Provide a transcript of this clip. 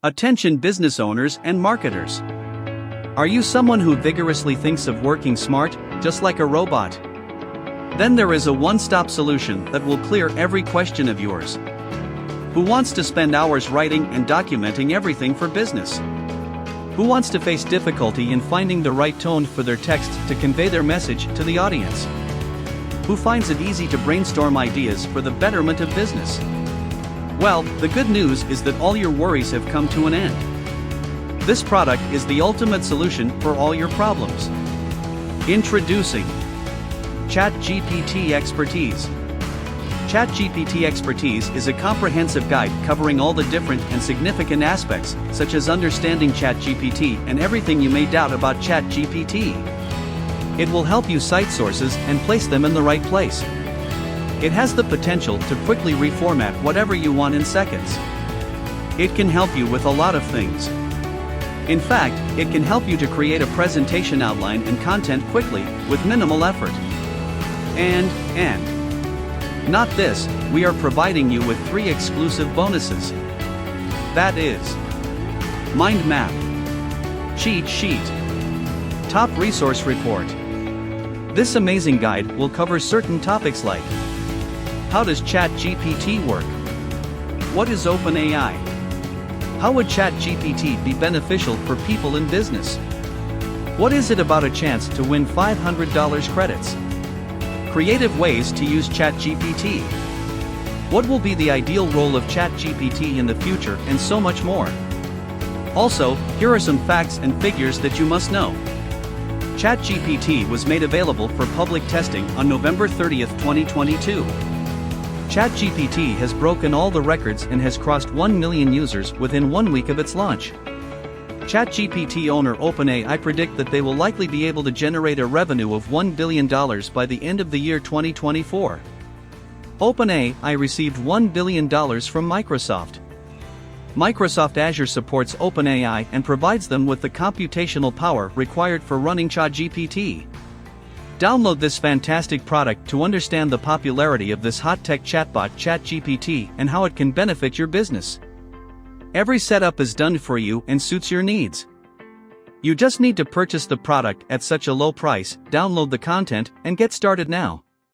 Attention business owners and marketers. Are you someone who vigorously thinks of working smart, just like a robot? Then there is a one-stop solution that will clear every question of yours. Who wants to spend hours writing and documenting everything for business? Who wants to face difficulty in finding the right tone for their text to convey their message to the audience? Who finds it easy to brainstorm ideas for the betterment of business? Well, the good news is that all your worries have come to an end. This product is the ultimate solution for all your problems. Introducing Chat GPT Expertise. Chat GPT Expertise is a comprehensive guide covering all the different and significant aspects, such as understanding Chat GPT and everything you may doubt about Chat GPT. It will help you cite sources and place them in the right place. It has the potential to quickly reformat whatever you want in seconds. It can help you with a lot of things. In fact, it can help you to create a presentation outline and content quickly, with minimal effort. And not this, we are providing you with 3 exclusive bonuses. That is Mind Map, Cheat Sheet, Top Resource Report. This amazing guide will cover certain topics like: how does Chat GPT work? What is OpenAI? How would Chat GPT be beneficial for people in business? What is it about a chance to win $500 credits? Creative ways to use Chat GPT. What will be the ideal role of Chat GPT in the future, and so much more. Also, here are some facts and figures that you must know. Chat GPT was made available for public testing on November 30, 2022. ChatGPT has broken all the records and has crossed 1 million users within 1 week of its launch. ChatGPT owner OpenAI predict that they will likely be able to generate a revenue of $1 billion by the end of the year 2024. OpenAI received $1 billion from Microsoft. Microsoft Azure supports OpenAI and provides them with the computational power required for running ChatGPT. Download this fantastic product to understand the popularity of this hot-tech chatbot ChatGPT and how it can benefit your business. Every setup is done for you and suits your needs. You just need to purchase the product at such a low price, download the content, and get started now.